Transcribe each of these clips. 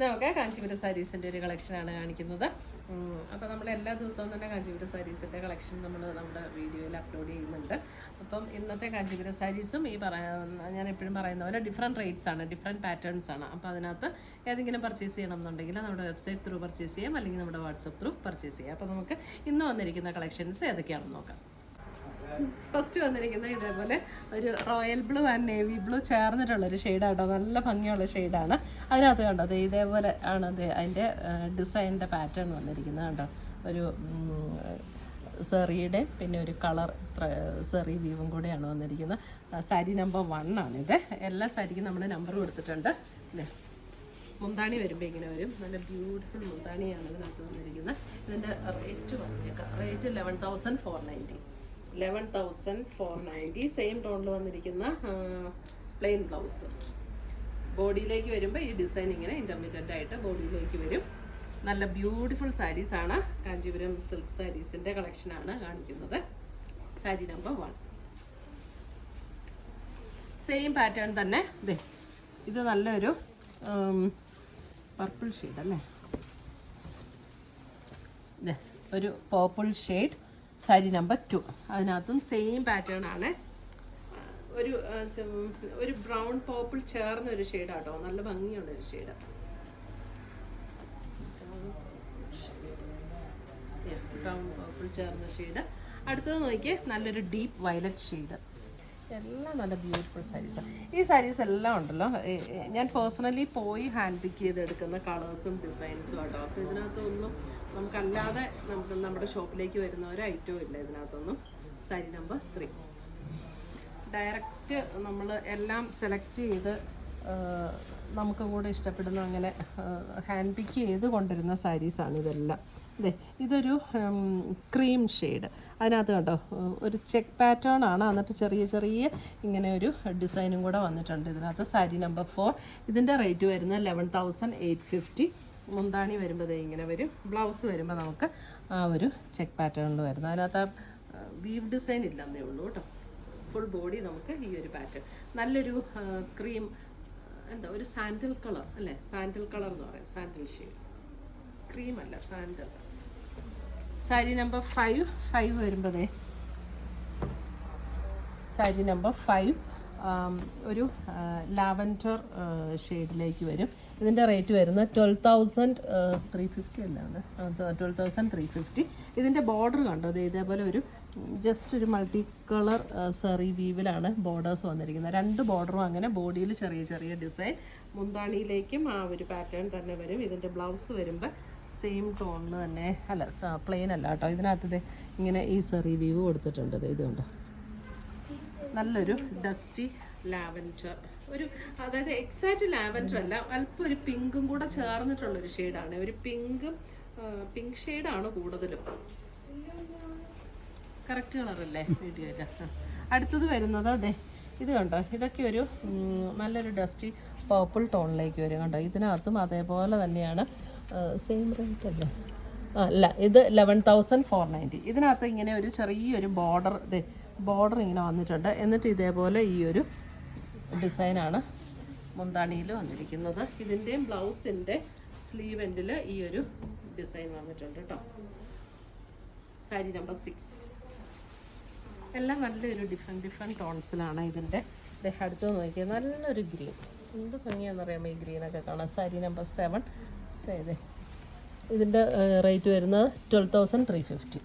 നമുക്ക് കാഞ്ചീപുരം സാരീസിൻ്റെ ഒരു കളക്ഷനാണ് കാണിക്കുന്നത്. അപ്പോൾ നമ്മൾ എല്ലാ ദിവസവും തന്നെ കാഞ്ചീപുരം സാരീസിൻ്റെ കളക്ഷൻ നമ്മുടെ വീഡിയോയിൽ അപ്ലോഡ് ചെയ്യുന്നുണ്ട്. അപ്പം ഇന്നത്തെ കാഞ്ചീപുരം സാരീസും ഞാൻ എപ്പോഴും പറയുന്ന പോലെ ഡിഫറെൻറ്റ് റേറ്റ്സ് ആണ്, ഡിഫറെൻറ്റ് പാറ്റേൺസ് ആണ്. അപ്പോൾ അതിനകത്ത് ഏതെങ്കിലും പർച്ചേസ് ചെയ്യണം എന്നുണ്ടെങ്കിൽ നമ്മുടെ വെബ്സൈറ്റ് ത്രൂ പർച്ചേസ് ചെയ്യാം, അല്ലെങ്കിൽ നമ്മുടെ വാട്സപ്പ് ത്രൂ പർച്ചേസ് ചെയ്യാം. അപ്പോൾ നമുക്ക് ഇന്ന് വന്നിരിക്കുന്ന കളക്ഷൻസ് ഏതൊക്കെയാണെന്ന് നോക്കാം. ഫസ്റ്റ് വന്നിരിക്കുന്നത് ഇതേപോലെ ഒരു royal blue and navy blue ചേർന്നിട്ടുള്ളൊരു ഷെയ്ഡാട്ടോ. നല്ല ഭംഗിയുള്ള ഷെയ്ഡാണ്. അതിനകത്ത് കണ്ടോ അത് ഇതേപോലെ ആണ് അതിൻ്റെ ഡിസൈനിൻ്റെ പാറ്റേൺ വന്നിരിക്കുന്നത് കണ്ടോ. ഒരു സെറിയുടെ പിന്നെ ഒരു കളർ സെറി വീവും കൂടെയാണ് വന്നിരിക്കുന്നത്. സാരി നമ്പർ 1 ആണിത്. എല്ലാ സാരിക്കും നമ്മൾ നമ്പർ കൊടുത്തിട്ടുണ്ട്. മുന്താണി വരുമ്പോൾ ഇങ്ങനെ വരും. നല്ല ബ്യൂട്ടിഫുൾ മുന്താണിയാണ് ഇതിനകത്ത് വന്നിരിക്കുന്നത്. ഇതിൻ്റെ റേറ്റ് പറഞ്ഞേക്കാം. റേറ്റ് 11,490. 11,490. സെയിം ടോണിൽ വന്നിരിക്കുന്ന പ്ലെയിൻ ബ്ലൗസ്. ബോഡിയിലേക്ക് വരുമ്പോൾ ഈ ഡിസൈൻ ഇങ്ങനെ ഇൻ്റർമീഡിയറ്റ് ആയിട്ട് ബോഡിയിലേക്ക് വരും. നല്ല ബ്യൂട്ടിഫുൾ സാരീസാണ്. കാഞ്ചീപുരം സിൽക്ക് സാരീസിൻ്റെ കളക്ഷനാണ് കാണിക്കുന്നത്. സാരി നമ്പർ 1 സെയിം പാറ്റേൺ തന്നെ. ഇത് നല്ലൊരു പർപ്പിൾ ഷെയ്ഡ് അല്ലേ, ഒരു പർപ്പിൾ ഷെയ്ഡ്. സാരി നമ്പർ 2 അതിനകത്തും സെയിം പാറ്റേൺ ആണ്. ഒരു ബ്രൗൺ പർപ്പിൾ ചേർന്ന ഒരു ഷെയ്ഡാട്ടോ. നല്ല ഭംഗിയുള്ള ഒരു ഷെയ്ഡ്. ബ്രൗൺ പർപ്പിൾ ചേർന്ന ഷെയ്ഡ്. അടുത്തത് നോക്കിയേ, നല്ലൊരു ഡീപ്പ് വയലറ്റ് ഷെയ്ഡ്. എല്ലാം നല്ല ബ്യൂട്ടിഫുൾ സാരീസാണ്. ഈ സാരീസ് എല്ലാം ഉണ്ടല്ലോ, ഞാൻ പേഴ്സണലി പോയി ഹാൻഡ് പിക്ക് ചെയ്തെടുക്കുന്ന കളേഴ്സും ഡിസൈൻസും ആട്ടോ. അപ്പോൾ ഇതിനകത്തൊന്നും നമുക്കല്ലാതെ നമ്മുടെ ഷോപ്പിലേക്ക് വരുന്ന ഒരു ഐറ്റവും ഇല്ല ഇതിനകത്തൊന്നും. സാരി നമ്പർ 3 ഡയറക്റ്റ് നമ്മൾ എല്ലാം സെലക്ട് ചെയ്ത് നമുക്ക് കൂടെ ഇഷ്ടപ്പെടുന്ന അങ്ങനെ ഹാൻഡ് പിക്ക് ചെയ്ത് കൊണ്ടുവരുന്ന സാരീസാണ് ഇതെല്ലാം. ഇതൊരു ക്രീം ഷെയ്ഡ്. അതിനകത്ത് കണ്ടോ ഒരു ചെക്ക് പാറ്റേൺ ആണ്. എന്നിട്ട് ചെറിയ ചെറിയ ഇങ്ങനെ ഒരു ഡിസൈനും കൂടെ വന്നിട്ടുണ്ട് ഇതിനകത്ത്. സാരി നമ്പർ 4 ഇതിൻ്റെ റേറ്റ് വരുന്നത് 11,850. മുന്താണി വരുമ്പോൾ ഇങ്ങനെ വരും. ബ്ലൗസ് വരുമ്പോൾ നമുക്ക് ആ ഒരു ചെക്ക് പാറ്റേണിൽ വരുന്നത്. അതിനകത്ത് ആ വീവ് ഡിസൈൻ ഇല്ലെന്നേ ഉള്ളൂ കേട്ടോ. ഫുൾ ബോഡി നമുക്ക് ഈ ഒരു പാറ്റേൺ. നല്ലൊരു ക്രീം ഒരു സാൻഡൽ കളർ അല്ലേ, സാൻഡൽ കളർ എന്ന് പറയാം. സാൻഡൽ ഷെയ്ഡ്, ക്രീം അല്ല സാൻഡൽ. സാരി നമ്പർ 5 വരുമ്പോൾ സാരി നമ്പർ 5 ഒരു ലാവൻഡർ ഷെയ്ഡിലേക്ക് വരും. ഇതിൻ്റെ റേറ്റ് വരുന്നത് 12,350 അല്ലാണ്ട് 12,350. ഇതിൻ്റെ ബോർഡർ കണ്ടോ, ഇതേപോലെ ഒരു ജസ്റ്റ് ഒരു മൾട്ടി കളർ സെറി വീവിലാണ് ബോർഡേഴ്സ് വന്നിരിക്കുന്നത്. 2 ബോർഡറും അങ്ങനെ ബോഡിയിൽ ചെറിയ ചെറിയ ഡിസൈൻ. മുന്താണിയിലേക്കും ആ ഒരു പാറ്റേൺ തന്നെ വരും. ഇതിൻ്റെ ബ്ലൗസ് വരുമ്പോൾ സെയിം ടോണിൽ തന്നെ അല്ല, പ്ലെയിൻ അല്ല കേട്ടോ. ഇതിനകത്ത് ഇങ്ങനെ ഈ സെറി വീവ് കൊടുത്തിട്ടുണ്ട്. ഇതുണ്ട് നല്ലൊരു ഡസ്റ്റി ലാവൻഡർ, അതായത് എക്സാക്റ്റ് ലാവൻഡർ അല്ല, അല്പം ഒരു പിങ്കും കൂടെ ചേർന്നിട്ടുള്ളൊരു ഷെയ്ഡാണ്. ഒരു പിങ്ക് ഷെയ്ഡാണ് കൂടുതലും. കറക്റ്റ് കളറല്ലേ വീഡിയോയിൽ. അടുത്തത് വരുന്നത് ഇത് കണ്ടോ, ഇതൊക്കെ ഒരു നല്ലൊരു ഡസ്റ്റി പർപ്പിൾ ടോണിലേക്ക് വരും കണ്ടോ. ഇതിനകത്തും അതേപോലെ തന്നെയാണ്. സെയിം റേറ്റ് അല്ലേ? അല്ല, ഇത് 11,490. ഇതിനകത്ത് ഇങ്ങനെ ഒരു ചെറിയൊരു ബോർഡർ ഇങ്ങനെ വന്നിട്ടുണ്ട്. എന്നിട്ട് ഇതേപോലെ ഈ ഒരു ഡിസൈനാണ് മുന്താണിയിൽ വന്നിരിക്കുന്നത്. ഇതിൻ്റെയും ബ്ലൗസിൻ്റെ സ്ലീവ് എൻഡിൽ ഈ ഒരു ഡിസൈൻ വന്നിട്ടുണ്ട് കേട്ടോ. സാരി നമ്പർ 6 എല്ലാം നല്ലൊരു ഡിഫറെൻറ്റ് ടോൺസിലാണ് ഇതിൻ്റെ. അടുത്ത് നോക്കിയാൽ നല്ലൊരു ഗ്രീൻ. എന്ത് ഭംഗിയാണെന്ന് അറിയാമോ ഈ ഗ്രീനൊക്കെ കാണാം. സാരി നമ്പർ 7 ഇതിൻ്റെ റേറ്റ് വരുന്നത് 12,350.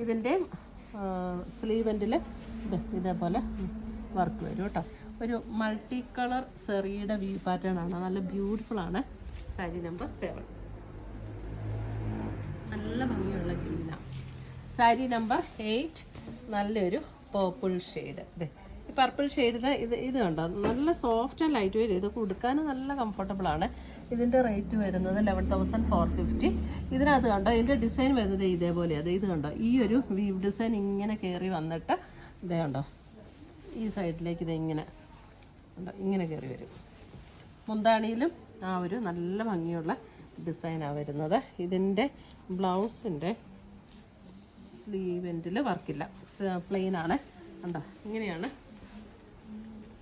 ഇതിൻ്റെ സ്ലീവ് എൻഡിൽ ഇതേപോലെ വർക്ക് വരും കേട്ടോ. ഒരു മൾട്ടി കളർ സെറിയുടെ വ്യൂ പാറ്റേൺ ആണ്. നല്ല ബ്യൂട്ടിഫുള്ളാണ്. സാരി നമ്പർ 7 നല്ല ഭംഗിയുള്ള ഗ്രീനാണ്. സാരി നമ്പർ 8 നല്ലൊരു പർപ്പിൾ ഷെയ്ഡ്. ഈ പർപ്പിൾ ഷെയ്ഡിന് ഇത് കണ്ടോ, നല്ല സോഫ്റ്റ് ആൻഡ് ലൈറ്റ് വെയിറ്റ്. ഇതൊക്കെ ഉടുക്കാനും നല്ല കംഫർട്ടബിളാണ്. ഇതിൻ്റെ റേറ്റ് വരുന്നത് 11,450. ഇതിനകത്ത് കണ്ടോ ഇതിൻ്റെ ഡിസൈൻ വരുന്നത് ഇതേപോലെ. ഇത് കണ്ടോ ഈ ഒരു വീവ് ഡിസൈൻ ഇങ്ങനെ കയറി വന്നിട്ട് കണ്ടോ ഈ സൈഡിലേക്ക് ഇങ്ങനെ കയറി വരും. മുന്താണിയിലും ആ ഒരു നല്ല ഭംഗിയുള്ള ഡിസൈനാണ് വരുന്നത്. ഇതിൻ്റെ ബ്ലൗസിൻ്റെ സ്ലീവ് എൻഡിൽ വർക്കില്ല, പ്ലെയിൻ ആണ് കണ്ടോ. ഇങ്ങനെയാണ്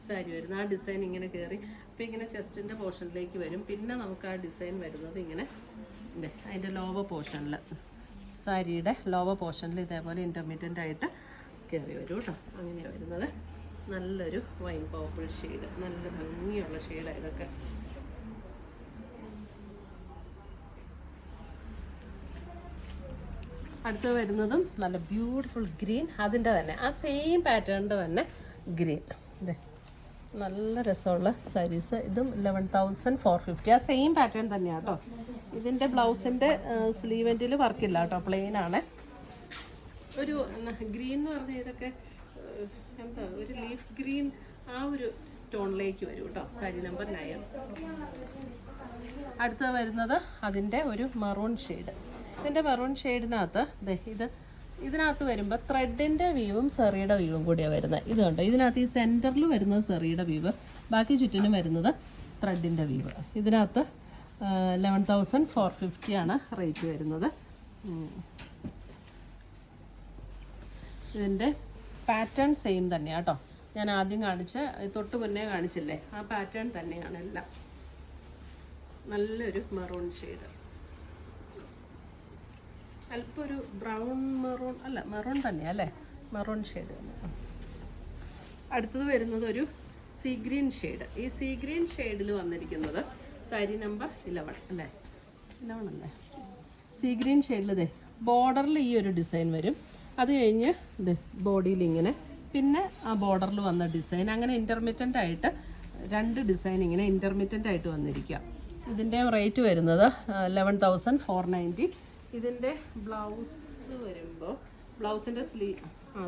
സാരി വരുന്നത്. ആ ഡിസൈൻ ഇങ്ങനെ കയറി ഇപ്പം ഇങ്ങനെ ചെസ്റ്റിൻ്റെ പോർഷനിലേക്ക് വരും. പിന്നെ നമുക്ക് ആ ഡിസൈൻ വരുന്നത് ഇങ്ങനെ അതിൻ്റെ ലോവർ പോർഷനിൽ, സാരിയുടെ ലോവർ പോർഷനിൽ ഇതേപോലെ ഇൻ്റർമീഡിയൻ്റ് ആയിട്ട് കയറി വരും കേട്ടോ. അങ്ങനെയാണ് വരുന്നത്. നല്ലൊരു വൈൻ പർപ്പിൾ ഷെയ്ഡ്, നല്ല ഭംഗിയുള്ള ഷെയ്ഡാണ് ഇതൊക്കെ. അടുത്ത് വരുന്നതും നല്ല ബ്യൂട്ടിഫുൾ ഗ്രീൻ, അതിൻ്റെ തന്നെ ആ സെയിം പാറ്റേണിൻ്റെ തന്നെ ഗ്രീൻ. ഇതെ നല്ല രസമുള്ള സാരീസ്. ഇതും 11,450. ആ സെയിം പാറ്റേൺ തന്നെയാണ് കേട്ടോ. ഇതിൻ്റെ ബ്ലൗസിൻ്റെ സ്ലീവെൻറ്റിൽ വർക്കില്ല കേട്ടോ, പ്ലെയിൻ ആണ്. ഒരു ഗ്രീൻ എന്ന് പറഞ്ഞാൽ ഇതൊക്കെ എന്താ ഒരു ലീഫ് ഗ്രീൻ ആ ഒരു ടോണിലേക്ക് വരും കേട്ടോ. സാരി നമ്പർ 9. അടുത്ത വരുന്നത് അതിൻ്റെ ഒരു മെറൂൺ ഷെയ്ഡ്. ഇതിൻ്റെ മെറൂൺ ഷെയ്ഡിനകത്ത് ഇതിനകത്ത് വരുമ്പോൾ ത്രെഡിൻ്റെ വ്യൂവും സെറിയുടെ വ്യൂവും കൂടിയാണ് വരുന്നത്. ഇത് കണ്ടോ, ഇതിനകത്ത് ഈ സെൻറ്ററിൽ വരുന്നത് സെറിയുടെ വ്യൂവ്, ബാക്കി ചുറ്റിനും വരുന്നത് ത്രെഡിൻ്റെ വ്യൂവ്. ഇതിനകത്ത് 11,450 ആണ് റേറ്റ് വരുന്നത്. ഇതിൻ്റെ പാറ്റേൺ സെയിം തന്നെയാണ് കേട്ടോ. ഞാൻ ആദ്യം തൊട്ട് മുന്നേ കാണിച്ചില്ലേ, ആ പാറ്റേൺ തന്നെയാണ് എല്ലാം. നല്ലൊരു മെറൂൺ ഷെയ്ഡ്, അല്പം ഒരു ബ്രൗൺ മെറൂൺ അല്ല, മെറൂൺ തന്നെയാണ് അല്ലേ, മെറൂൺ ഷെയ്ഡ് തന്നെ. അടുത്തത് വരുന്നത് ഒരു സീ ഗ്രീൻ ഷെയ്ഡ്. ഈ സീ ഗ്രീൻ ഷെയ്ഡിൽ വന്നിരിക്കുന്നത് സാരി നമ്പർ 11 അല്ലേ, 11 അല്ലേ. സീ ഗ്രീൻ ഷെയ്ഡിൽ ബോർഡറിൽ ഈ ഒരു ഡിസൈൻ വരും. അത് കഴിഞ്ഞ് ബോഡിയിൽ ഇങ്ങനെ, പിന്നെ ആ ബോർഡറിൽ വന്ന ഡിസൈൻ, അങ്ങനെ ഇൻ്റർമീഡിയൻ്റ് ആയിട്ട് 2 ഡിസൈൻ ഇങ്ങനെ ഇൻ്റർമീഡിയൻ്റ് ആയിട്ട് വന്നിരിക്കുക. ഇതിൻ്റെ റേറ്റ് വരുന്നത് 11,490. ഇതിൻ്റെ ബ്ലൗസ് വരുമ്പോൾ ബ്ലൗസിൻ്റെ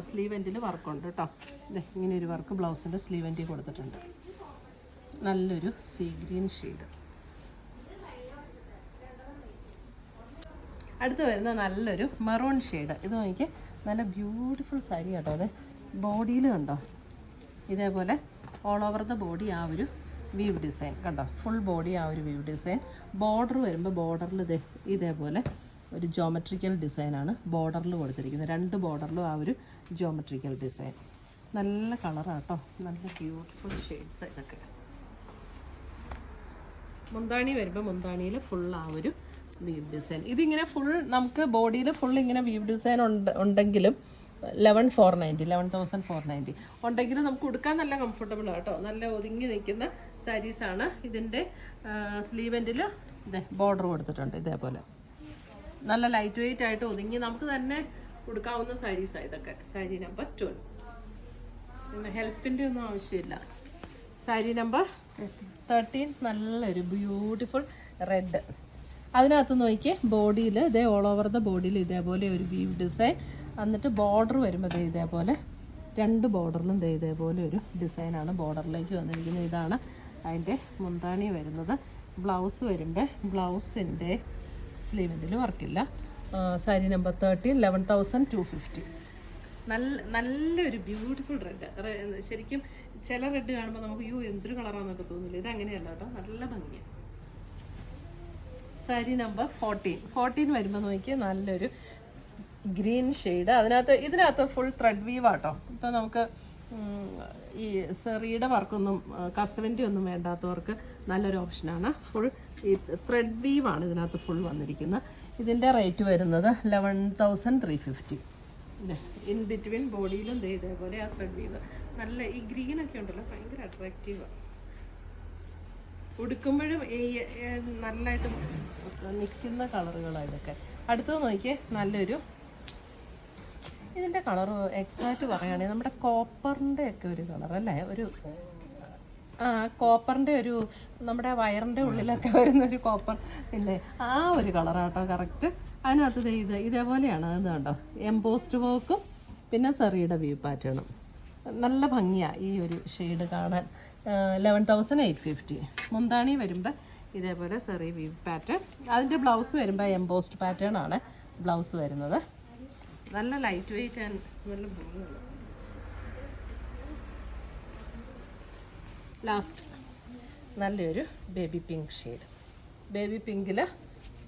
സ്ലീവ് എൻഡിൽ വർക്കുണ്ട് കേട്ടോ. ഇങ്ങനെ ഒരു വർക്ക് ബ്ലൗസിൻ്റെ സ്ലീവ് എൻഡിൽ കൊടുത്തിട്ടുണ്ട്. നല്ലൊരു സീ ഗ്രീൻ ഷെയ്ഡ്. അടുത്ത് വരുന്ന നല്ലൊരു മെറൂൺ ഷെയ്ഡ്. ഇത് നോക്കി, നല്ല ബ്യൂട്ടിഫുൾ സാരി കേട്ടോ. അത് ബോഡിയിൽ കണ്ടോ, ഇതേപോലെ ഓൾ ഓവർ ദ ബോഡി ആ ഒരു വീവ് ഡിസൈൻ കണ്ടോ, ഫുൾ ബോഡി ആ ഒരു വീവ് ഡിസൈൻ. ബോർഡർ വരുമ്പോൾ ബോർഡറിൽ ഇതേപോലെ ഒരു ജോമെട്രിക്കൽ ഡിസൈനാണ് ബോർഡറിൽ കൊടുത്തിരിക്കുന്നത്. 2 ബോർഡറിലും ആ ഒരു ജോമെട്രിക്കൽ ഡിസൈൻ. നല്ല കളറാട്ടോ, നല്ല ബ്യൂട്ടിഫുൾ ഷെയ്ഡ്സ് ഇതൊക്കെ. മുന്താണി വരുമ്പോൾ മുന്താണിയിൽ ഫുൾ ആ ഒരു വീവ് ഡിസൈൻ. ഇതിങ്ങനെ ഫുൾ നമുക്ക് ബോഡിയിൽ ഫുൾ ഇങ്ങനെ വീവ് ഡിസൈൻ ഉണ്ടെങ്കിലും 11,490 ഉണ്ടെങ്കിലും നമുക്ക് ഉടുക്കാൻ നല്ല കംഫർട്ടബിൾ ആട്ടോ. നല്ല ഒതുങ്ങി നിൽക്കുന്ന സാരീസാണ്. ഇതിൻ്റെ സ്ലീവ് എൻഡിൽ ബോർഡർ കൊടുത്തിട്ടുണ്ട് ഇതേപോലെ. നല്ല ലൈറ്റ് വെയിറ്റ് ആയിട്ട് ഒതുങ്ങി നമുക്ക് തന്നെ ഉടുക്കാവുന്ന സാരീസാണ് ഇതൊക്കെ. സാരി നമ്പർ 12. പിന്നെ ഹെൽപ്പിൻ്റെ ഒന്നും ആവശ്യമില്ല. സാരി നമ്പർ 13 നല്ലൊരു ബ്യൂട്ടിഫുൾ റെഡ്. അതിനകത്ത് നോക്കി ബോഡിയിൽ ഓൾ ഓവർ ദ ബോഡിയിൽ ഇതേപോലെ ഒരു വീവ് ഡിസൈൻ. എന്നിട്ട് ബോർഡർ വരുമ്പോൾ ഇതേപോലെ 2 ബോർഡറിലും ഇതേപോലെ ഒരു ഡിസൈനാണ് ബോർഡറിലേക്ക് വന്നിരിക്കുന്നത്. ഇതാണ് അതിൻ്റെ മുന്താണി വരുന്നത്. ബ്ലൗസ് വരുമ്പോൾ ബ്ലൗസിൻ്റെ സ്ലീവിൻ്റെ വർക്കില്ല. സാരി നമ്പർ 13 11,250. നല്ലൊരു ബ്യൂട്ടിഫുൾ റെഡ്. ശരിക്കും ചില റെഡ് കാണുമ്പോൾ നമുക്ക് എന്തൊരു കളറാണെന്നൊക്കെ തോന്നില്ല. ഇത് അങ്ങനെയല്ല കേട്ടോ, നല്ല ഭംഗിയാണ്. സാരി നമ്പർ 14 വരുമ്പോൾ നോക്കിയാൽ നല്ലൊരു ഗ്രീൻ ഷെയ്ഡ്. ഇതിനകത്ത് ഫുൾ ത്രെഡ് വീവ് ആട്ടോ. ഇപ്പം നമുക്ക് ഈ സെറിയുടെ വർക്കൊന്നും കസവിൻ്റെ ഒന്നും വേണ്ടാത്തവർക്ക് നല്ലൊരു ഓപ്ഷനാണ്. ഫുൾ ഈ ത്രെഡ് വീവാണ് ഇതിനകത്ത് ഫുൾ വന്നിരിക്കുന്നത്. ഇതിൻ്റെ റേറ്റ് വരുന്നത് 11,350. ഇൻ ബിറ്റ്വീൻ ബോഡിയിലും ഇതേപോലെ ആ ത്രെഡ് വീവ്. നല്ല ഈ ഗ്രീനൊക്കെ ഉണ്ടല്ലോ, ഭയങ്കര അട്രാക്റ്റീവാണ്. ഉടുക്കുമ്പോഴും ഈ നല്ലതായിട്ട് നിൽക്കുന്ന കളറുകളാണ് ഇതൊക്കെ. അടുത്തത് നോക്കിയേ, നല്ലൊരു ഇതിൻ്റെ കളർ എക്സാക്റ്റ് പറയുകയാണെങ്കിൽ നമ്മുടെ കോപ്പറിൻ്റെ ഒക്കെ ഒരു കളർ അല്ലേ, ഒരു കോപ്പറിൻ്റെ ഒരു നമ്മുടെ വയറിൻ്റെ ഉള്ളിലൊക്കെ വരുന്നൊരു കോപ്പർ ഇല്ലേ, ആ ഒരു കളറാട്ടോ കറക്റ്റ്. അതിനകത്ത് ഇതേപോലെയാണ്. അത് കണ്ടോ, എംബോസ്ഡ് വർക്കും പിന്നെ സെറിയുടെ വ്യൂ പാറ്റേണും. നല്ല ഭംഗിയാണ് ഈ ഒരു ഷെയ്ഡ് കാണാൻ. 11,850. മുന്താണി വരുമ്പോൾ ഇതേപോലെ സെറി വ്യൂ പാറ്റേൺ. അതിൻ്റെ ബ്ലൗസ് വരുമ്പോൾ എംബോസ്ഡ് പാറ്റേൺ ആണ് ബ്ലൗസ് വരുന്നത്. നല്ല ലൈറ്റ് വെയിറ്റ് ആൻഡ് നല്ല ഭംഗിയുള്ള സാരീസ്. ലാസ്റ്റ് നല്ലൊരു ബേബി പിങ്ക് ഷെയ്ഡ്. ബേബി പിങ്കിൽ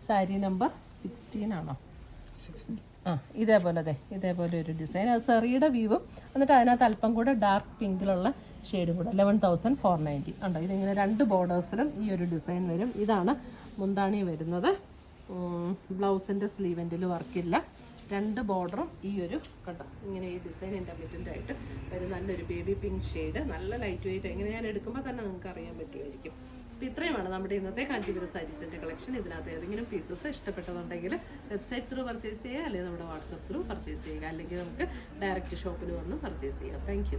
സാരി നമ്പർ 16 ആണോ? ഇതേപോലെ ഒരു ഡിസൈൻ. അത് സെറിയുടെ വ്യൂവും എന്നിട്ട് അതിനകത്ത് അല്പം കൂടെ ഡാർക്ക് പിങ്കിലുള്ള ഷെയ്ഡ് കൂടെ 11,490 ഉണ്ടോ. ഇതിങ്ങനെ 2 ബോർഡേഴ്സിലും ഈ ഒരു ഡിസൈൻ വരും. ഇതാണ് മുന്താണി വരുന്നത്. ബ്ലൗസിൻ്റെ സ്ലീവെൻറ്റിൽ വർക്കില്ല. 2 ബോർഡറും ഈ ഒരു കണ്ടോ ഇങ്ങനെ ഈ ഡിസൈൻ ഇൻ്റർമീഡിയൻ്റ് ആയിട്ട് ഒരു നല്ലൊരു ബേബി പിങ്ക് ഷെയ്ഡ്, നല്ല ലൈറ്റ് വെയിറ്റ്. ഇങ്ങനെ ഞാൻ എടുക്കുമ്പോൾ തന്നെ നിങ്ങൾക്ക് അറിയാൻ പറ്റുമായിരിക്കും. അപ്പോൾ ഇത്രയുമാണ് നമ്മുടെ ഇന്നത്തെ കാഞ്ചീപുരം സാരീസിൻ്റെ കളക്ഷൻ. ഇതിനകത്ത് ഏതെങ്കിലും പീസസ് ഇഷ്ടപ്പെട്ടതുണ്ടെങ്കിൽ വെബ്സൈറ്റ് ത്രൂ പർച്ചേസ് ചെയ്യുക, അല്ലെങ്കിൽ നമ്മുടെ വാട്സപ്പ് ത്രൂ പർച്ചേസ് ചെയ്യുക, അല്ലെങ്കിൽ നമുക്ക് ഡയറക്റ്റ് ഷോപ്പിൽ വന്ന് പർച്ചേസ് ചെയ്യാം. താങ്ക്